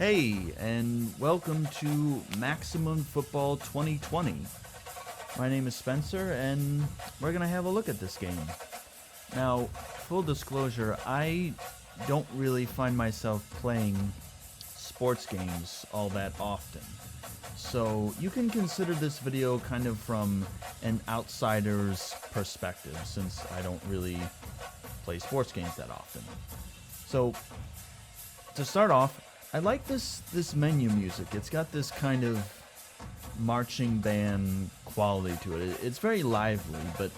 Hey, and welcome to Maximum Football 2020. My name is Spencer, and we're going to have a look at this game. Now, full disclosure, I don't really find myself playing sports games all that often. So you can consider this video kind of from an outsider's perspective, since I don't really play sports games that often. So, to start off, I like this menu music. It's got this kind of marching band quality to it. It's very lively, but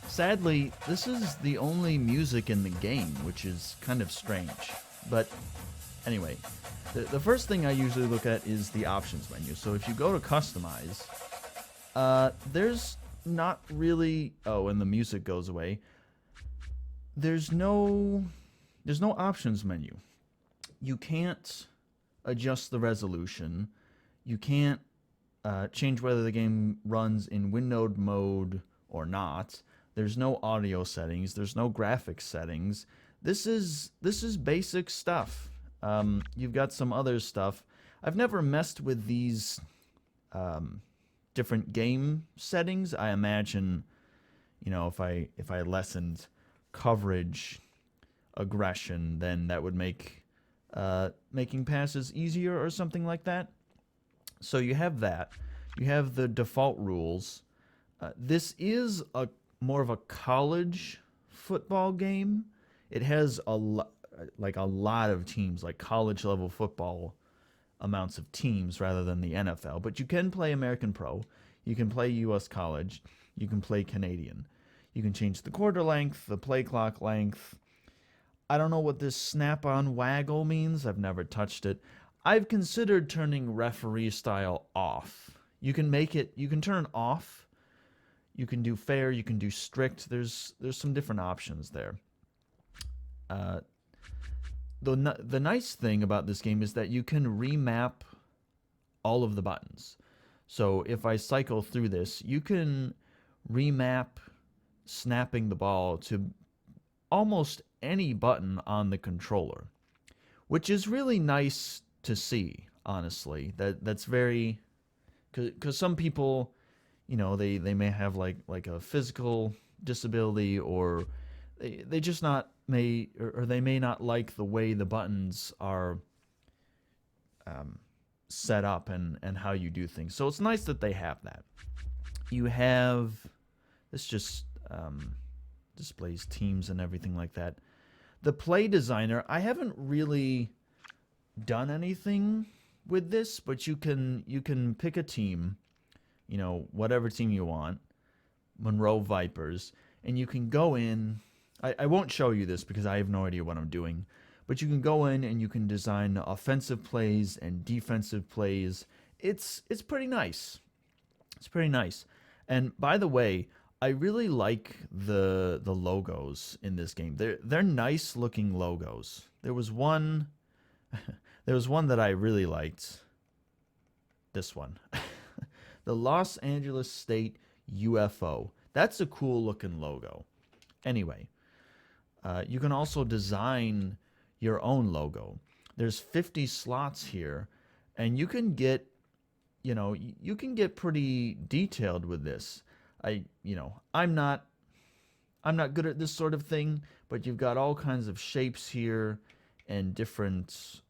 sadly, this is the only music in the game, which is kind of strange. But anyway, the first thing I usually look at is the options menu. So if you go to customize, there's not really... Oh, and the music goes away. There's no options menu. You can't adjust the resolution. You can't change whether the game runs in windowed mode or not. There's no audio settings. There's no graphics settings. This is basic stuff. You've got some other stuff. I've never messed with these different game settings. I imagine, if I lessened coverage, aggression, then that would make making passes easier or something like that. So you have that. You have the default rules. This is more of a college football game. It has a lot of teams, like college level football amounts of teams rather than the NFL. But you can play American Pro. You can play US College. You can play Canadian. You can change the quarter length, the play clock length. I don't know what this snap-on waggle means. I've never touched it. I've considered turning referee style off. You can turn it off. You can do fair, you can do strict. There's some different options there. The nice thing about this game is that you can remap all of the buttons. So if I cycle through this, you can remap snapping the ball to almost any button on the controller, which is really nice to see, honestly. That's very... Because some people, they may have like a physical disability, or they just not may, or they may not like the way the buttons are set up and how you do things. So it's nice that they have that. You have... This just displays teams and everything like that. The play designer, I haven't really done anything with this, but you can pick a team, whatever team you want, Monroe Vipers, and you can go in. I won't show you this because I have no idea what I'm doing, but you can go in and you can design offensive plays and defensive plays. It's pretty nice. It's pretty nice. And by the way, I really like the logos in this game. They're nice looking logos. There was one that I really liked. This one. The Los Angeles State UFO. That's a cool looking logo. Anyway, you can also design your own logo. There's 50 slots here, and you can get pretty detailed with this. I'm not good at this sort of thing, but you've got all kinds of shapes here and different,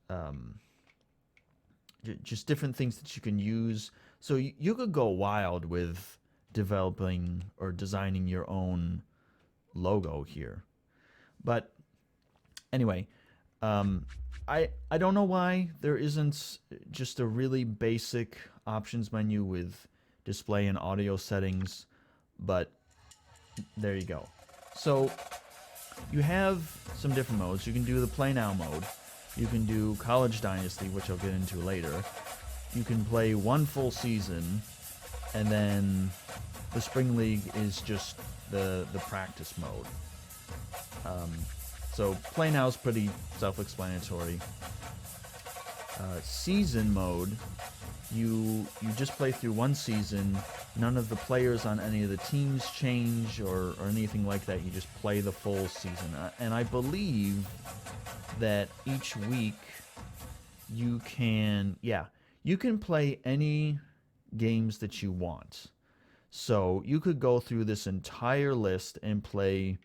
just different things that you can use. So you could go wild with developing or designing your own logo here. But anyway, I don't know why there isn't just a really basic options menu with display and audio settings. But there you go. So you have some different modes. You can do the Play Now mode. You can do College Dynasty, which I'll get into later. You can play one full season, and then the Spring League is just the practice mode. So Play Now is pretty self-explanatory. Season mode, you just play through one season. None of the players on any of the teams change or anything like that. You just play the full season. And I believe that each week you can, yeah, you can play any games that you want. So you could go through this entire list and play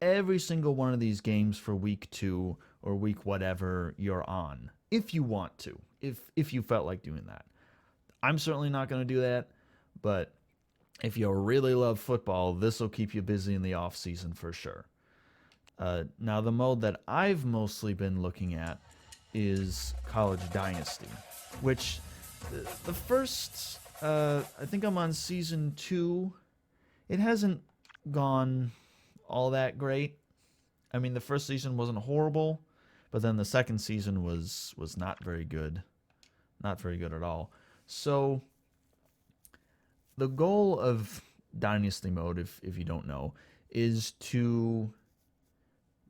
every single one of these games for week 2 or week whatever you're on, if you want to, if you felt like doing that. I'm certainly not going to do that, but if you really love football, this will keep you busy in the off season for sure. Now, the mode that I've mostly been looking at is College Dynasty, which the first, I think I'm on season 2. It hasn't gone all that great. I mean, the first season wasn't horrible, but then the second season was not very good. Not very good at all. So the goal of Dynasty mode, if you don't know, is to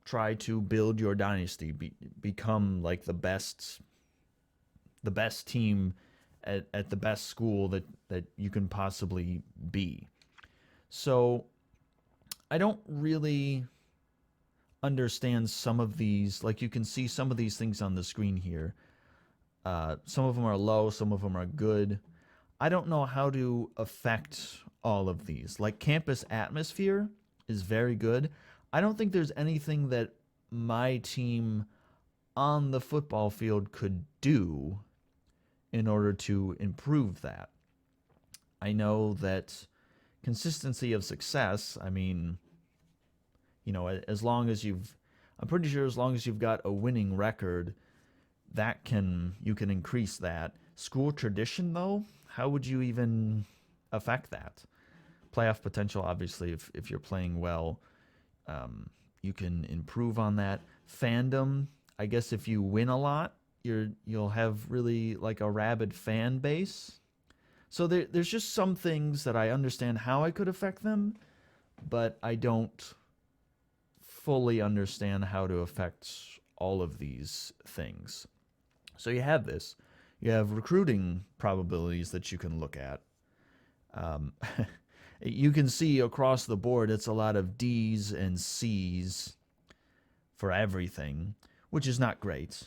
try to build your dynasty, become like the best team at the best school that you can possibly be. So I don't really understand some of these. Like, you can see some of these things on the screen here. Some of them are low, some of them are good. I don't know how to affect all of these. Like, campus atmosphere is very good. I don't think there's anything that my team on the football field could do in order to improve that. I know that consistency of success, I mean, as long as I'm pretty sure as long as you've got a winning record, you can increase that. School tradition, though, how would you even affect that? Playoff potential, obviously, if you're playing well, you can improve on that. Fandom, I guess if you win a lot, you'll have really like a rabid fan base. So there's just some things that I understand how I could affect them, but I don't fully understand how to affect all of these things. So you have this. You have recruiting probabilities that you can look at. You can see across the board it's a lot of D's and C's for everything, which is not great.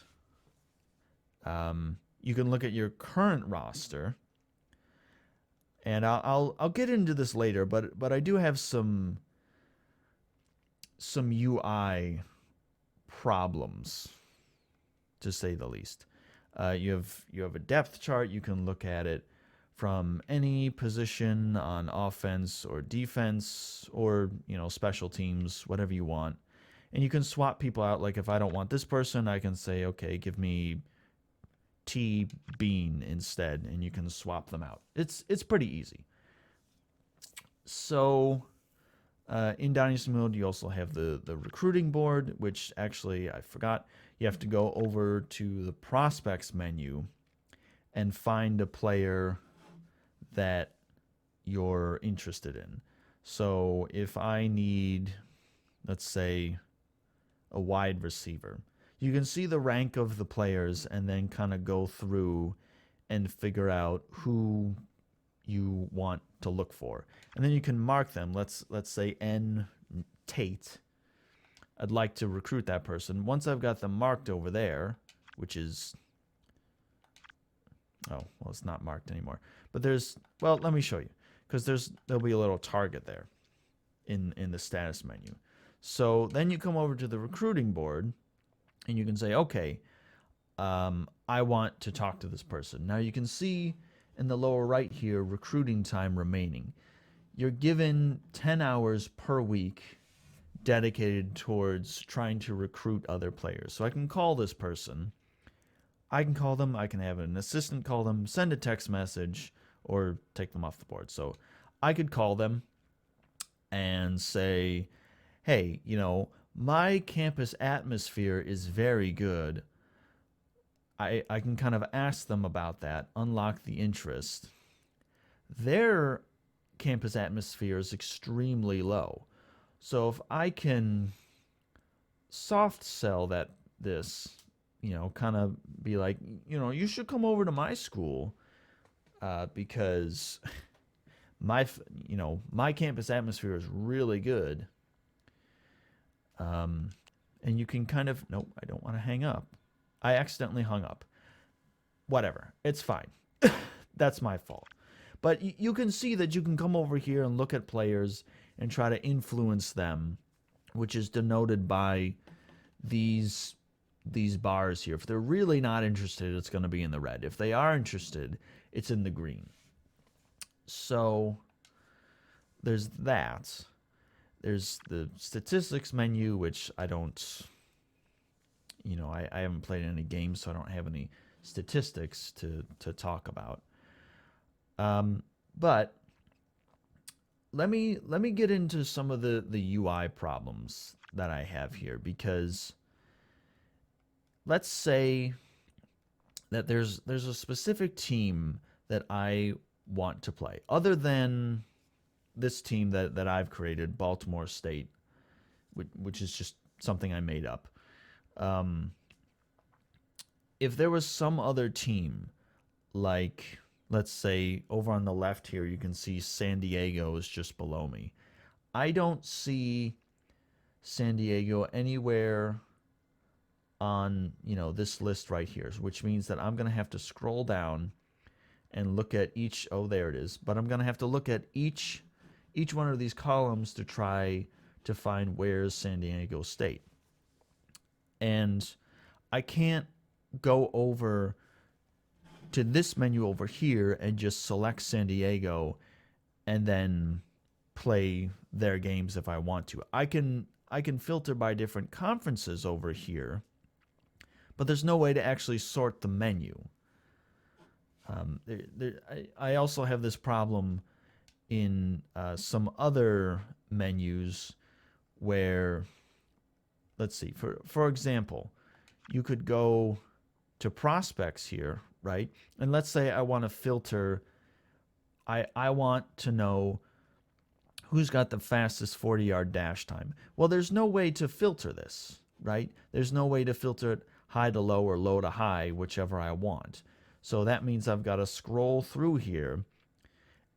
You can look at your current roster, and I'll get into this later, but I do have some UI problems, to say the least. You have a depth chart. You can look at it from any position on offense or defense or special teams, whatever you want, and you can swap people out. Like, if I don't want this person, I can say, okay, give me T Bean instead, and you can swap them out. It's pretty easy. So in Dynasty mode, you also have the recruiting board, which actually I forgot. You have to go over to the prospects menu and find a player that you're interested in. So if I need, let's say, a wide receiver, you can see the rank of the players and then kind of go through and figure out who you want to look for. And then you can mark them. Let's say N Tate. I'd like to recruit that person. Once I've got them marked over there, which is, oh, well, it's not marked anymore. But let me show you, because there'll be a little target there in the status menu. So then you come over to the recruiting board, and you can say, okay, I want to talk to this person. Now you can see in the lower right here, recruiting time remaining. You're given 10 hours per week dedicated towards trying to recruit other players. So I can call this person. I can call them. I can have an assistant call them, send a text message, or take them off the board. So I could call them and say, hey, my campus atmosphere is very good. I can kind of ask them about that, unlock the interest. Their campus atmosphere is extremely low. So if I can soft sell this, kind of be like, you should come over to my school because my campus atmosphere is really good. And you can kind of, nope, I don't want to hang up. I accidentally hung up. whatever. It's fine. That's my fault. But you can see that you can come over here and look at players and try to influence them, which is denoted by these bars here. If they're really not interested, it's going to be in the red. If they are interested, it's in the green. So there's that. There's the statistics menu, which I don't, I haven't played any games, so I don't have any statistics to talk about. But let me get into some of the UI problems that I have here, because let's say that there's a specific team that I want to play, other than this team that I've created, Baltimore State, which is just something I made up. If there was some other team, like, let's say over on the left here, you can see San Diego is just below me. I don't see San Diego anywhere on, this list right here, which means that I'm going to have to scroll down and look at each, oh, there it is. But I'm going to have to look at each one of these columns to try to find where's San Diego State. And I can't go over to this menu over here and just select San Diego and then play their games if I want to. I can filter by different conferences over here, but there's no way to actually sort the menu. I also have this problem in some other menus where, let's see, for example, you could go to prospects here, right? And let's say I want to filter, I want to know who's got the fastest 40-yard dash time. Well, there's no way to filter this, right? There's no way to filter it high to low or low to high, whichever I want. So that means I've got to scroll through here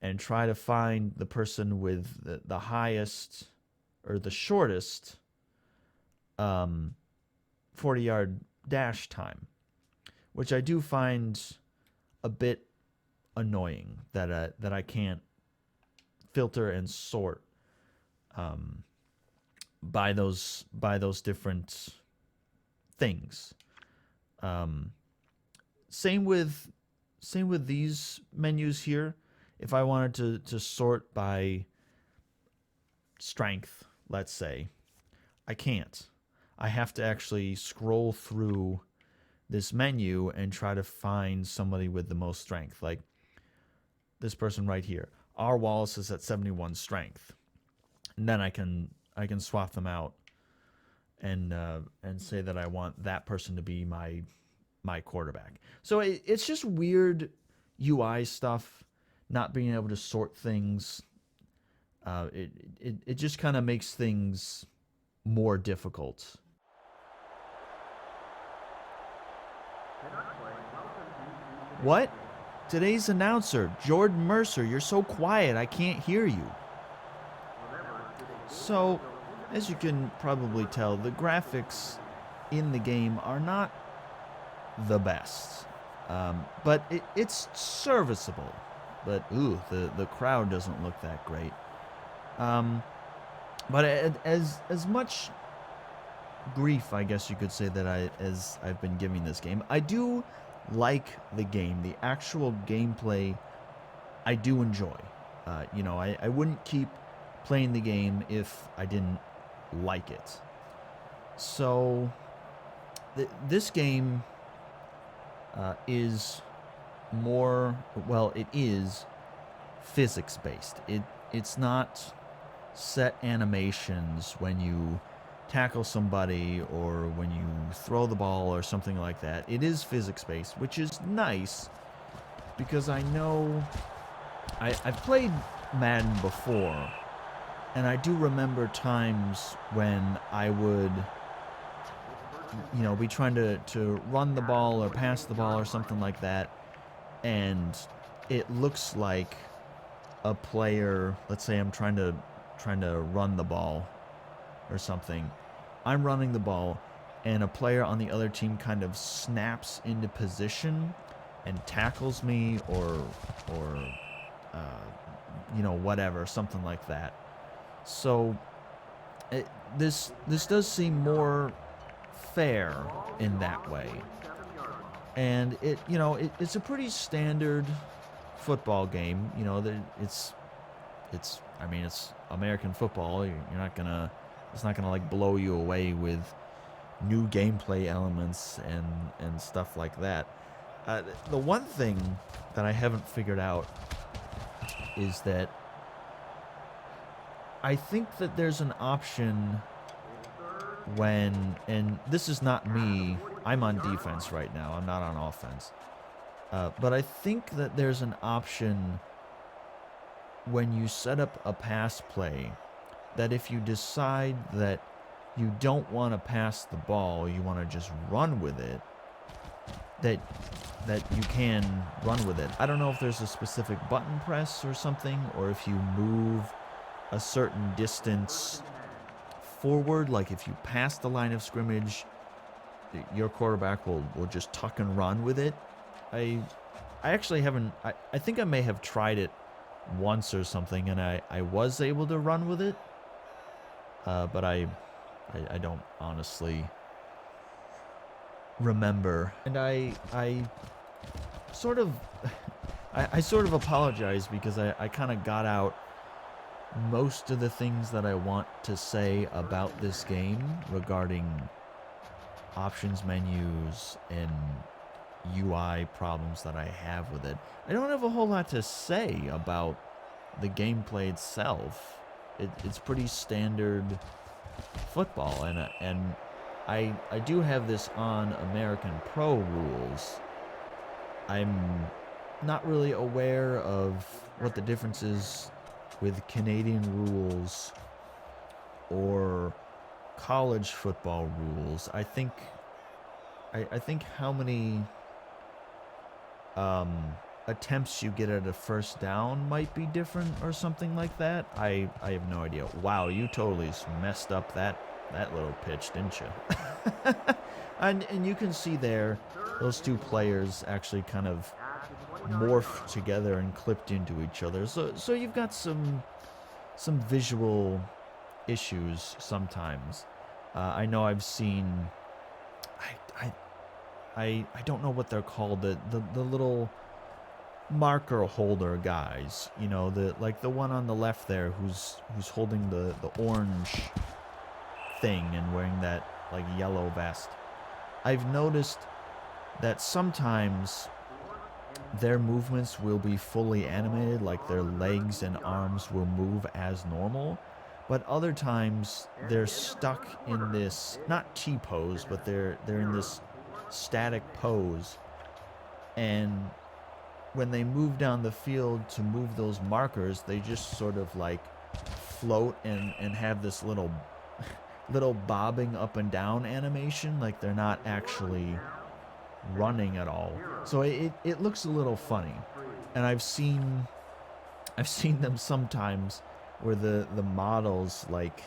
and try to find the person with the highest or the shortest 40-yard dash time, which I do find a bit annoying that I can't filter and sort by those different things. Same with these menus here. If I wanted to sort by strength, let's say, I can't. I have to actually scroll through this menu and try to find somebody with the most strength. Like this person right here. R. Wallace is at 71 strength. And then I can swap them out and say that I want that person to be my quarterback. So it's just weird UI stuff, not being able to sort things. It just kind of makes things more difficult. What? Today's announcer, Jordan Mercer, you're so quiet, I can't hear you. So, as you can probably tell, the graphics in the game are not the best. But it's serviceable. But, the crowd doesn't look that great. But as much grief, I guess you could say, that I've been giving this game, I do like the game. The actual gameplay, I do enjoy. I wouldn't keep playing the game if I didn't like it. So, this game is more, well, it is physics-based. It's not set animations when you tackle somebody or when you throw the ball or something like that. It is physics-based, which is nice because I know I've played Madden before, and I do remember times when I would, be trying to run the ball or pass the ball or something like that, and it looks like a player, let's say I'm trying to run the ball or something. I'm running the ball, and a player on the other team kind of snaps into position, and tackles me or you know, whatever, something like that. So this does seem more fair in that way. And it's a pretty standard football game. You know, it's I mean, it's American football. It's not gonna like blow you away with new gameplay elements and stuff like that. The one thing that I haven't figured out is that I think that there's an option and this is not me, I'm on defense right now, I'm not on offense. But I think that there's an option when you set up a pass play that if you decide that you don't want to pass the ball, you want to just run with it, that you can run with it. I don't know if there's a specific button press or something, or if you move a certain distance forward, like if you pass the line of scrimmage, your quarterback will just tuck and run with it. I actually haven't, I think I may have tried it once or something, and I was able to run with it, but I don't honestly remember. And I sort of apologize because I kind of got out most of the things that I want to say about this game regarding options menus and UI problems that I have with it. I don't have a whole lot to say about the gameplay itself. It's pretty standard football, and I do have this on American Pro rules. I'm not really aware of what the difference is with Canadian rules or college football rules. I think how many attempts you get at a first down might be different or something like that. I have no idea. Wow, you totally messed up that little pitch, didn't you? and you can see there, those two players actually kind of morphed together and clipped into each other. So you've got some visual issues sometimes. I know I've seen. I don't know what they're called. The little marker holder guys. You know, the one on the left there who's holding the orange thing and wearing that like yellow vest. I've noticed that sometimes their movements will be fully animated, like their legs and arms will move as normal, but other times they're stuck in this, not T-pose, but they're in this static pose, and when they move down the field to move those markers, they just sort of like float and have this little bobbing up and down animation, like they're not actually running at all. So it looks a little funny, and I've seen them sometimes where the models, like,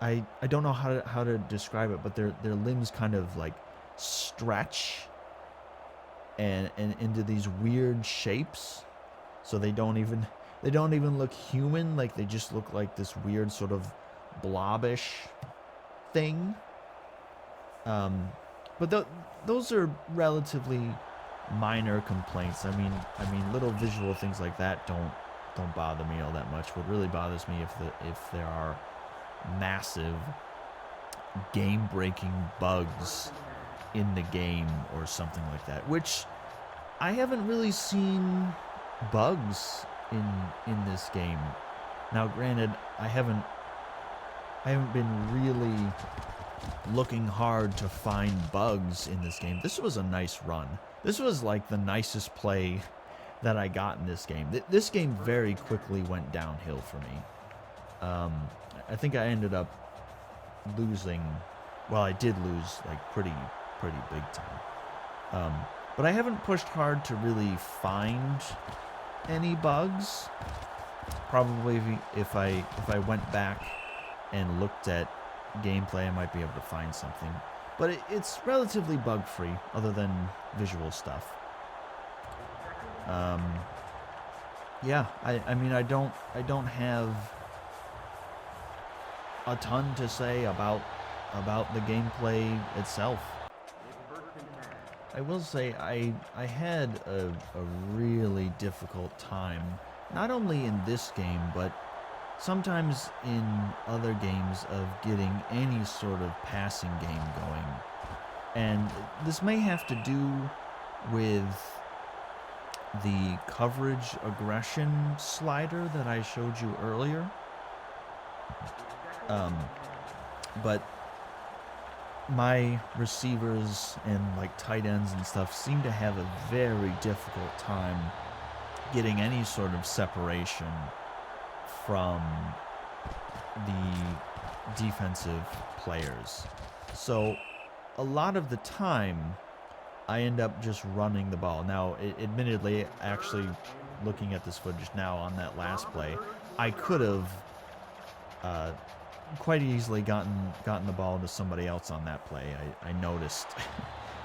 I don't know how to describe it, but their limbs kind of like stretch and into these weird shapes, so they don't even look human. Like, they just look like this weird sort of blobbish thing. But those are relatively minor complaints. I mean, little visual things like that don't bother me all that much. What really bothers me if there are massive game-breaking bugs in the game or something like that, which I haven't really seen bugs in this game. Now, granted, I haven't been really looking hard to find bugs in this game. This was a nice run. This was like the nicest play that I got in this game. This game very quickly went downhill for me. I think I ended up losing. Well, I did lose like pretty big time. But I haven't pushed hard to really find any bugs. Probably if I went back and looked at gameplay, I might be able to find something. but it's relatively bug-free, other than visual stuff. Yeah, I mean, I don't have a ton to say about the gameplay itself. I will say I had a really difficult time, not only in this game, but sometimes in other games, of getting any sort of passing game going. And this may have to do with the coverage aggression slider that I showed you earlier. But my receivers and like tight ends and stuff seem to have a very difficult time getting any sort of separation from the defensive players. So a lot of the time I end up just running the ball. Now, admittedly, actually looking at this footage now on that last play, I could have quite easily gotten the ball to somebody else on that play. I noticed,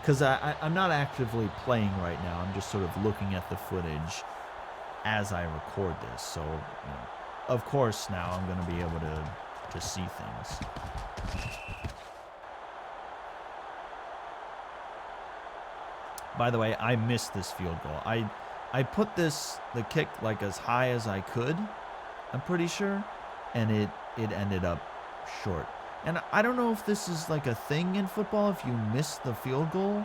because I'm not actively playing right now. I'm just sort of looking at the footage as I record this. So, you know, of course, now I'm going to be able to see things. By the way, I missed this field goal. I put the kick like as high as I could, I'm pretty sure, and it ended up short. And I don't know if this is like a thing in football. If you miss the field goal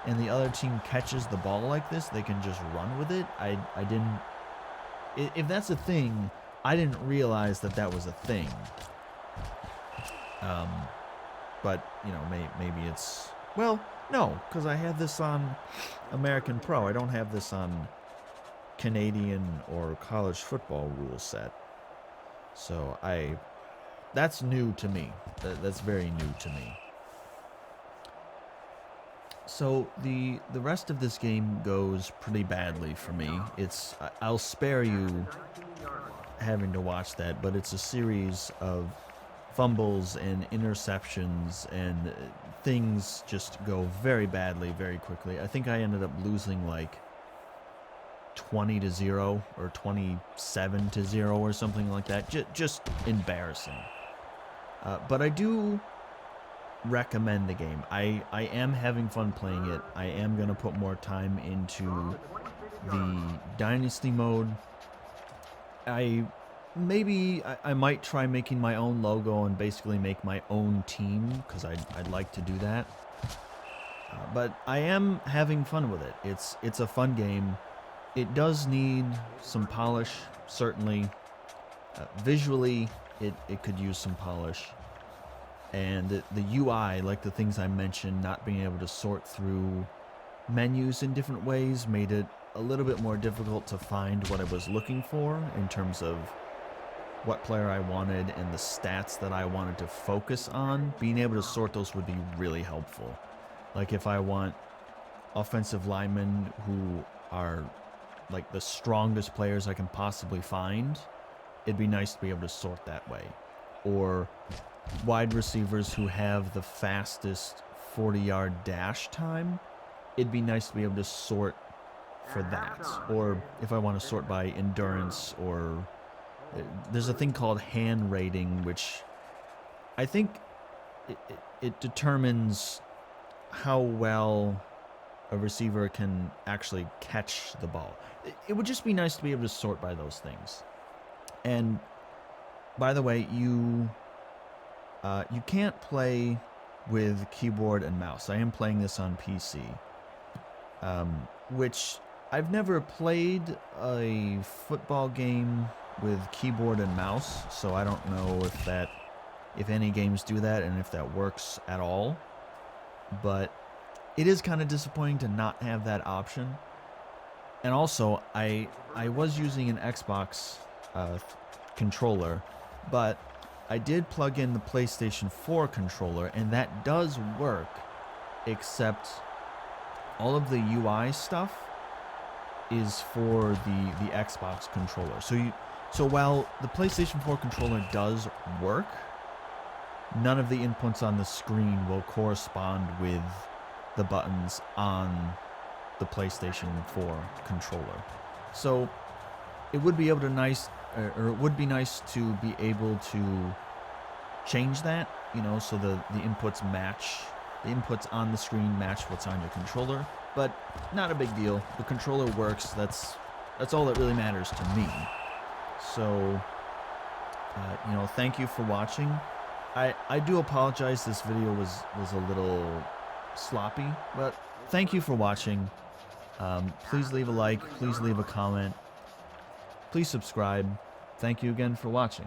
and the other team catches the ball like this, they can just run with it. I didn't... If that's a thing, I didn't realize that was a thing. But, you know, maybe it's... Well, no, because I have this on American Pro. I don't have this on Canadian or college football rule set. So that's new to me. That's very new to me. So the rest of this game goes pretty badly for me. I'll spare you having to watch that, but it's a series of fumbles and interceptions, and things just go very badly very quickly. I think I ended up losing like 20-0 or 27-0 or something like that. Just embarrassing. But I do recommend the game. I am having fun playing it. I am going to put more time into the Dynasty mode. I might try making my own logo and basically make my own team, because I'd like to do that. But I am having fun with it. It's a fun game. It does need some polish, certainly. Visually, it could use some polish. And the UI, like the things I mentioned, not being able to sort through menus in different ways, made it a little bit more difficult to find what I was looking for in terms of what player I wanted and the stats that I wanted to focus on. Being able to sort those would be really helpful. Like if I want offensive linemen who are like the strongest players I can possibly find, it'd be nice to be able to sort that way. Or wide receivers who have the fastest 40-yard dash time, it'd be nice to be able to sort for that. Or if I want to sort by endurance, or there's a thing called hand rating, which I think it determines how well a receiver can actually catch the ball. It would just be nice to be able to sort by those things. And by the way, you can't play with keyboard and mouse. I am playing this on PC, which I've never played a football game with keyboard and mouse, so I don't know if any games do that and if that works at all. But it is kind of disappointing to not have that option. And also, I was using an Xbox controller, but I did plug in the PlayStation 4 controller, and that does work, except all of the UI stuff is for the Xbox controller. So while the PlayStation 4 controller does work, none of the inputs on the screen will correspond with the buttons on the PlayStation 4 controller. So it would be it would be nice to be able to change that, so the inputs on the screen match what's on your controller, but not a big deal. The controller works. That's all that really matters to me. So, thank you for watching. I do apologize. This video was a little sloppy, but thank you for watching. Please leave a like. Please leave a comment. Please subscribe. Thank you again for watching.